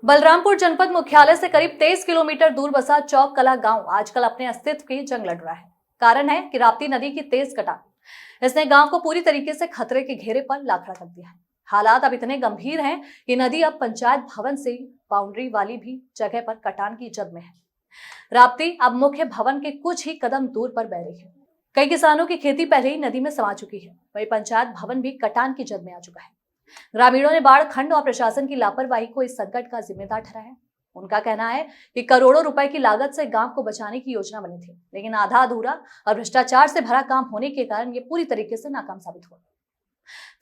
बलरामपुर जनपद मुख्यालय से करीब 23 किलोमीटर दूर बसा चौक कला गांव आजकल अपने अस्तित्व की जंग लड़ रहा है। कारण है कि राप्ती नदी की तेज कटान। इसने गांव को पूरी तरीके से खतरे के घेरे पर ला खड़ा कर दिया है। हालात अब इतने गंभीर हैं कि नदी अब पंचायत भवन से बाउंड्री वाली भी जगह पर कटान की जद में है। राप्ती अब मुख्य भवन के कुछ ही कदम दूर पर बह रही है। कई किसानों की खेती पहले ही नदी में समा चुकी है, वही पंचायत भवन भी कटान की जद में आ चुका है। ग्रामीणों ने बाढ़ खंड और प्रशासन की लापरवाही को इस संकट का जिम्मेदार ठहराया है। उनका कहना है कि करोड़ों रुपए की लागत से गांव को बचाने की योजना बनी थी, लेकिन आधा अधूरा और भ्रष्टाचार से भरा काम होने के कारण ये पूरी तरीके से नाकाम साबित हुआ।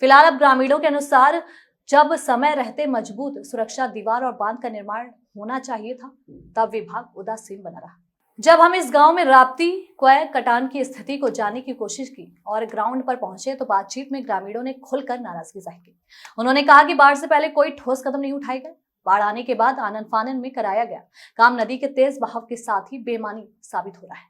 फिलहाल अब ग्रामीणों के अनुसार जब समय रहते मजबूत सुरक्षा दीवार और बांध का निर्माण होना चाहिए था, तब विभाग उदासीन बना रहा। जब हम इस गांव में राप्ती क्वै कटान की स्थिति को जानने की कोशिश की और ग्राउंड पर पहुंचे तो बातचीत में ग्रामीणों ने खुलकर नाराजगी जाहिर की। उन्होंने कहा कि बाढ़ से पहले कोई ठोस कदम नहीं उठाए गए। बाढ़ आने के बाद आनन फानन में कराया गया काम नदी के तेज बहाव के साथ ही बेमानी साबित हो रहा है।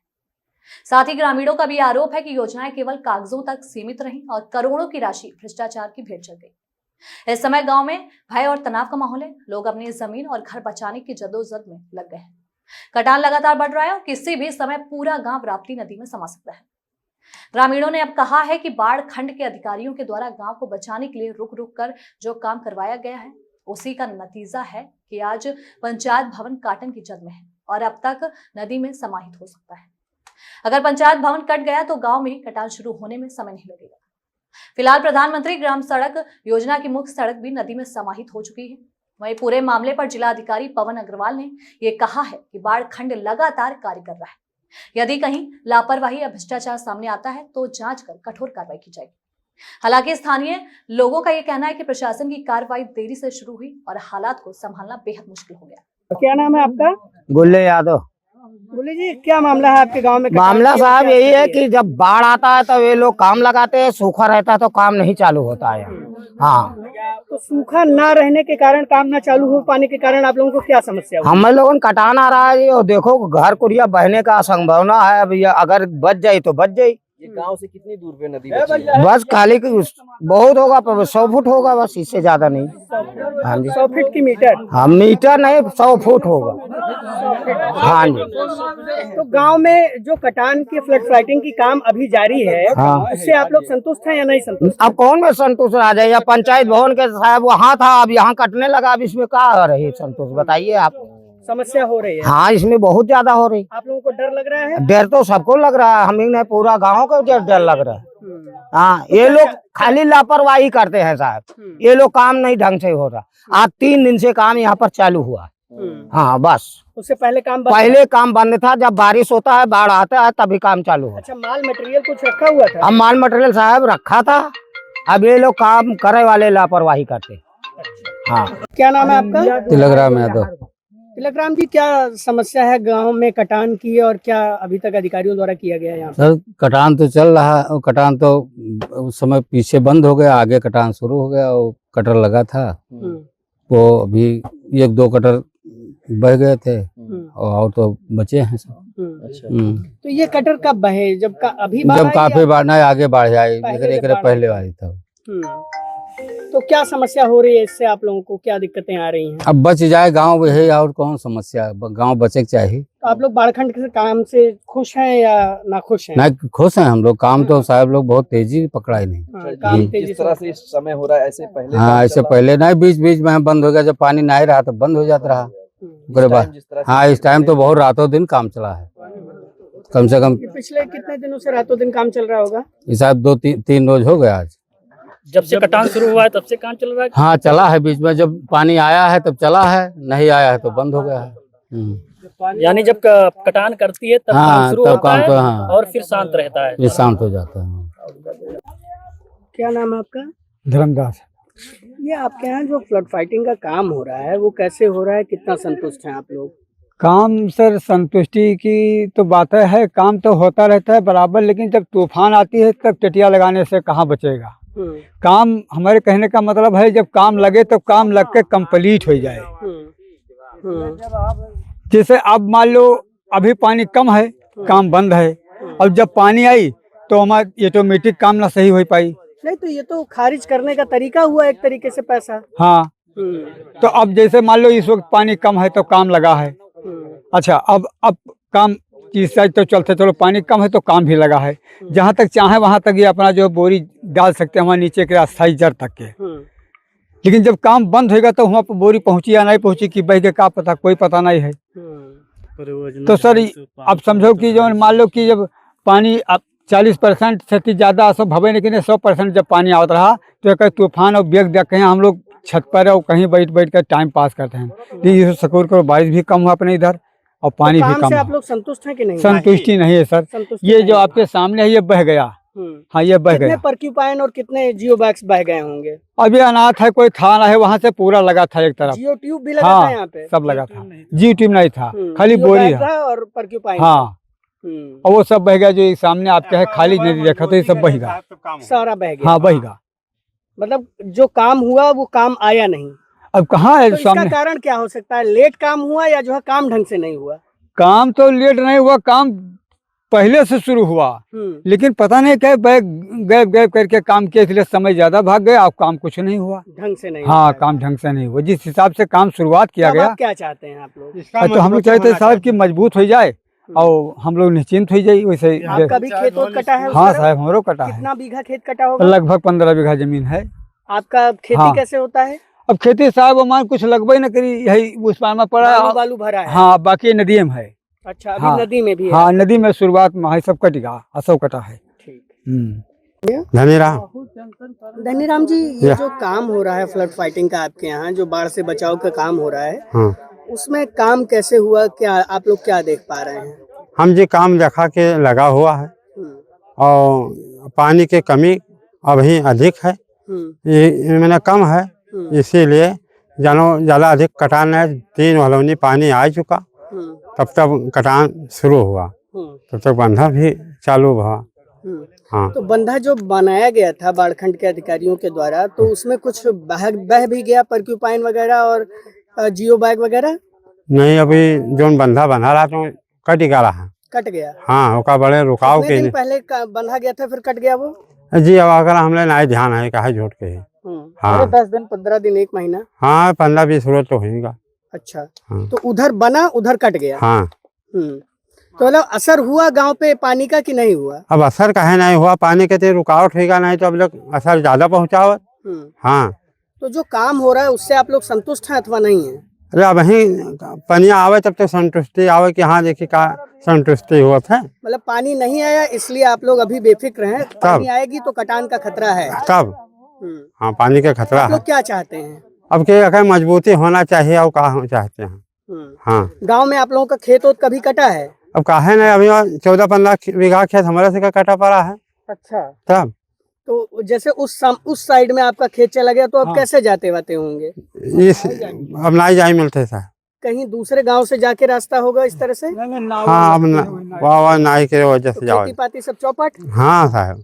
साथ ही ग्रामीणों का भी आरोप है कि योजनाएं केवल कागजों तक सीमित रहीं और करोड़ों की राशि भ्रष्टाचार की भेंट चढ़ गई। इस समय गांव में भय और तनाव का माहौल है। लोग अपनी जमीन और घर बचाने की जद्दोजहद में लग गए हैं। कटान लगातार बढ़ रहा है और किसी भी समय पूरा गांव राप्ती नदी में समा सकता है। ग्रामीणों ने अब कहा है कि बाढ़ खंड के अधिकारियों के द्वारा गांव को बचाने के लिए रुक रुक कर जो काम करवाया गया है, उसी का नतीजा है कि आज पंचायत भवन काटन की जद में है और अब तक नदी में समाहित हो सकता है। अगर पंचायत भवन कट गया तो गांव में कटान शुरू होने में समय नहीं लगेगा। फिलहाल प्रधानमंत्री ग्राम सड़क योजना की मुख्य सड़क भी नदी में समाहित हो चुकी है। वहीं पूरे मामले पर जिला अधिकारी पवन अग्रवाल ने यह कहा है कि बाढ़ खंड लगातार कार्य कर रहा है। यदि कहीं लापरवाही या भ्रष्टाचार सामने आता है तो जांच कर कठोर कार्रवाई की जाएगी। हालांकि स्थानीय लोगों का यह कहना है कि प्रशासन की कार्रवाई देरी से शुरू हुई और हालात को संभालना बेहद मुश्किल हो गया। क्या नाम है आपका? गुल्ले यादव। बोले जी, क्या मामला है आपके गांव में? मामला साहब यही है कि जब बाढ़ आता है तो ये लोग काम लगाते हैं, सूखा रहता है तो काम नहीं चालू होता है। हाँ, तो सूखा ना रहने के कारण, काम ना चालू हो पाने के कारण आप लोगों को क्या समस्या हुई? हम लोगन कटान आ रहा है और देखो घर कुरिया बहने का संभावना है। अब ये अगर बच जाये तो बच जाये। ये गांव से कितनी दूर पे नदी बची है? बस खाली बहुत होगा, 100 फुट होगा, बस इससे ज्यादा नहीं। हाँ जी, 100 फीट की मीटर? हाँ, मीटर नहीं, 100 फुट होगा। हाँ जी। तो गांव में जो कटान की फ्लड फाइटिंग की काम अभी जारी है, हाँ, उससे आप लोग संतुष्ट हैं या नहीं संतुष्ट? अब कौन में संतुष्ट आ जाए? या पंचायत भवन के साहब वहाँ था, अब यहाँ कटने लगा, अब इसमें क्या आ रही संतुष्ट बताइए आप? समस्या हो रही है। हाँ, इसमें बहुत ज्यादा हो रही। आप लोगों को डर लग रहा है? डर तो सबको लग रहा है, हमें नहीं, पूरा गांव को डर लग रहा है। हाँ, ये लोग खाली लापरवाही करते हैं साहब। ये लोग काम नहीं ढंग से हो रहा। आज 3 दिन से काम यहाँ पर चालू हुआ। हाँ, बस उससे पहले काम बंद था। जब बारिश होता है, बाढ़ आता है, तभी काम चालू हुआ। अच्छा, माल मटेरियल कुछ रखा हुआ था? अब माल मटेरियल साहब रखा था। अब ये लोग काम करे वाले लापरवाही करते। हाँ। क्या नाम है आपका? तिलकराम यादव। तिलकराम जी, क्या समस्या है गांव में कटान की और क्या अभी तक अधिकारियों द्वारा किया गया यहाँ? सर, कटान तो चल रहा है। कटान तो उस समय पीछे बंद हो गया, आगे कटान शुरू हो गया। वो कटर लगा था, वो अभी 1-2 कटर बह गए थे और तो बचे हैं सब। अच्छा। तो ये कटर कब बहे? जब अभी जब काफी बाढ़ नहीं, आगे बाढ़ आई, लेकिन पहले वाली था। तो क्या समस्या हो रही है इससे? आप लोगों को क्या दिक्कतें आ रही हैं? अब बच जाए गांव, यही और कौन समस्या? गांव बचे के चाहिए। तो आप लोग बाढ़खंड के काम से खुश हैं या नाखुश हैं? नहीं, खुश हैं हम लोग। काम तो साहब लोग बहुत तेजी पकड़ा ही नहीं। काम तेजी जिस तरह से इस समय हो रहा है, ऐसे पहले? हाँ, ऐसे पहले नहीं, बीच बीच में बंद हो गया। जब पानी नहीं रहा तो बंद हो जाता रहा। हाँ, इस टाइम तो बहुत रातों दिन काम चला है। कम से कम पिछले कितने दिनों से रातों दिन काम चल रहा होगा? हिसाब 2-3 रोज हो गया आज। जब से कटान शुरू हुआ है तब से काम चल रहा है? हाँ, चला है। बीच में जब पानी आया है तब चला है, नहीं आया है तो बंद हो गया है। यानी जब कटान करती है तब काम शुरू होता है और फिर शांत रहता है। फिर शांत हो जाता है। क्या नाम है आपका? धर्मदास। ये आपके यहाँ जो फ्लड फाइटिंग का काम हो रहा है वो कैसे हो रहा है? कितना संतुष्ट हैं आप लोग? काम सर, संतुष्टि की तो बात है। काम तो होता रहता है बराबर, लेकिन जब तूफान आती है तब टटिया लगाने से कहाँ बचेगा काम। हमारे कहने का मतलब है, जब काम लगे तो काम लग के कंप्लीट हो जाए। जैसे अब मान लो अभी पानी कम है, काम बंद है, और जब पानी आई तो हमारा ऑटोमेटिक काम ना सही हो पाई। नहीं, तो ये तो खारिज करने का तरीका हुआ एक तरीके से पैसा। हाँ, तो अब जैसे मान लो इस वक्त पानी कम है तो काम लगा है। अच्छा, अब काम की साइड तो चलते चलो, पानी कम है तो काम भी लगा है। जहाँ तक चाहे वहाँ तक ये अपना जो बोरी डाल सकते हैं, वहाँ नीचे के अस्थायी जड़ तक के। लेकिन जब काम बंद होगा तो वहाँ पर बोरी पहुँची या नहीं पहुँची कि बह के का पता, कोई पता नहीं है। तो सर अब समझो कि जो मान लो कि जब पानी अब 40% से ज़्यादा सब भवे, लेकिन 100% जब पानी आवत रहा तो कहीं तूफान और बेग देख के हम लोग छत पर और कहीं बैठ कर टाइम पास करते हैं। ये शुक्र करो बारिश भी कम हुआ अपने इधर और पानी तो भी काम कम से हुआ। आप लोग संतुष्ट हैं कि नहीं? संतुष्टि नहीं है सर। संतुष्टि ये नहीं जो है। आपके सामने है ये बह गया। हाँ, ये बह कितने गया। पर्क्यूपाइन और कितने जियो बैग्स बह गए होंगे? अभी अनाथ है, कोई था ना है, वहाँ से पूरा लगा था एक तरफ। जियो ट्यूब भी लगा था यहाँ हाँ, पे? सब लगा था। जी ट्यूब नहीं था, खाली जियो बोरी बैग है। था और पर्क्यूपाइन हाँ, था। और वो सब बह गया। जो ये सामने आपके है खाली नदी देखा तो ये सब बह गया। सारा बह गया। हाँ, बह गया। मतलब जो काम हुआ वो काम आया नहीं। अब कहाँ है तो इसका सामने? कारण क्या हो सकता है? लेट काम हुआ या जो है काम ढंग से नहीं हुआ? काम तो लेट नहीं हुआ, काम पहले से शुरू हुआ, लेकिन पता नहीं क्या गैप गैप करके काम किया, इसलिए समय ज्यादा भाग गया और काम कुछ नहीं हुआ ढंग से नहीं हाँ, हुआ। काम ढंग से नहीं हुआ। जिस हिसाब से काम शुरुआत किया अब गया, आप क्या चाहते हैं आप लोग? तो हम लोग चाहते हैं साहब कि मजबूत हो जाए और हम लोग निश्चिंत हो जाए वैसे। आपका भी खेत वोत कटा है? उस हाँ तरफ? साहब, हमारो कटा है। कितना बीघा खेत कटा होगा? लगभग 15 बीघा जमीन है। आपका खेती हाँ। कैसे होता है? अब खेती साहब हमारे कुछ लगभे न करी, यही उस पार में पड़ा बालू बालू भरा है? हाँ, बाकी नदी में है। अच्छा, अभी हाँ, नदी में भी है? हाँ, नदी में शुरुआत में है, सब कट गया, सब कटा है। ठीक। धनीराम। धनीराम जी, ये जो काम हो रहा है फ्लड फाइटिंग का आपके यहाँ, जो बाढ़ से बचाव का काम हो रहा है, हाँ, उसमें काम कैसे हुआ? क्या आप लोग क्या देख पा रहे हैं? हम जी काम देखा के लगा हुआ है और पानी की कमी अभी अधिक है, ये मैंने कम है, इसीलिए जानो ज़्यादा अधिक कटान है। 3 वलोनी पानी आ चुका, तब तक कटान शुरू हुआ, तब तक बंधा भी चालू हुआ। हाँ, तो बंधा जो बनाया गया था बाढ़खंड के अधिकारियों के द्वारा, तो उसमें कुछ बह भी गया, पर्क्यूपाइन वगैरह और जियो बैग वगैरह? नहीं, अभी जो बंधा बना रहा तो कट गया रहा। कट गया? हाँ, ओका बड़े रुकाव कितने के दिन पहले बंधा गया था फिर कट गया वो? जी। अब अगर हमने नहीं ध्यान है कहा झूठ के है। हाँ। अरे 10 दिन 15 दिन 1 महीना? हाँ, 15-20 रोज तो होगा। अच्छा। हाँ। तो उधर बना, उधर कट गया? हाँ। तो मतलब असर हुआ गांव पे पानी का कि नहीं हुआ? अब असर कहे नहीं हुआ, पानी के रुकावट होगा, नहीं तो अब लोग असर ज्यादा पहुँचाओ। हाँ। तो जो काम हो रहा है उससे आप लोग संतुष्ट हैं अथवा नहीं है? अरे अब वही पनिया आवे तब तो संतुष्टि आवे कि हाँ देखिए का संतुष्टि हुआ था। मतलब पानी नहीं आया इसलिए आप लोग अभी बेफिक्र हैं? पानी आएगी तो कटान का खतरा है तब। हाँ, पानी का खतरा आप है। लोग क्या चाहते हैं? अब के मजबूती होना चाहिए और कहा चाहते हैं। हाँ, गांव में आप लोगों का खेत वोत कभी कटा है? अब काहे नहीं, अभी 14-15 बीघा खेत हमारे से कटा पड़ा है। अच्छा। तब तो जैसे उस साइड में आपका खेत चला गया तो अब कैसे जाते वाते होंगे? इस अब नहीं जाए मिलते साहब, कहीं दूसरे गांव से जाके रास्ता होगा इस तरह से? हाँ, अब वाह नाई के वजह से जाओ। खेती पाती सब चौपट? हाँ साहब।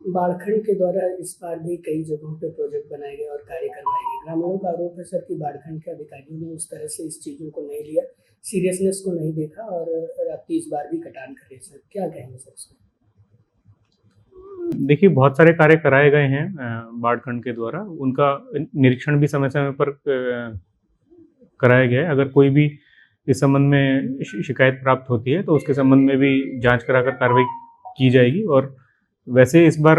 बाढ़खंड के द्वारा इस बार भी कई जगहों पे प्रोजेक्ट बनाए गए और कार्य करवाए गए। ग्रामीणों का आरोप है सर कि बाढ़खंड के अधिकारियों ने उस तरह से इस चीजों को नहीं लिया, सीरियसनेस को नहीं देखा और रात्रि इस बार भी कटान करे। सर क्या कहेंगे सर इसमें? देखिए, बहुत सारे कार्य कराए गए हैं बाढ़खंड के द्वारा, उनका निरीक्षण भी समय समय पर कराया गया है। अगर कोई भी इस संबंध में शिकायत प्राप्त होती है तो उसके संबंध में भी जांच कराकर कार्रवाई की जाएगी। और वैसे इस बार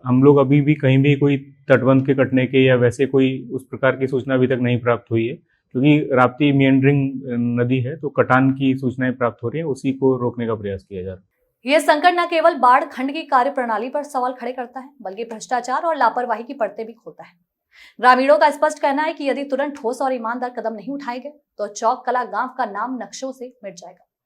हम लोग अभी भी कहीं भी कोई तटबंध के कटने के या वैसे कोई उस प्रकार की सूचना अभी तक नहीं प्राप्त हुई है, क्योंकि राप्ती मेंडरिंग नदी है तो कटान की सूचनाएं प्राप्त हो रही हैं, उसी को रोकने का प्रयास किया जा रहा है। ये संकट न केवल बाढ़ खंड की कार्य प्रणाली पर सवाल खड़े करता है, बल्कि भ्रष्टाचार और लापरवाही की परतें भी खोलता है। ग्रामीणों का स्पष्ट कहना है कि यदि तुरंत ठोस और ईमानदार कदम नहीं उठाए गए तो चौक कला गांव का नाम नक्शों से मिट जाएगा।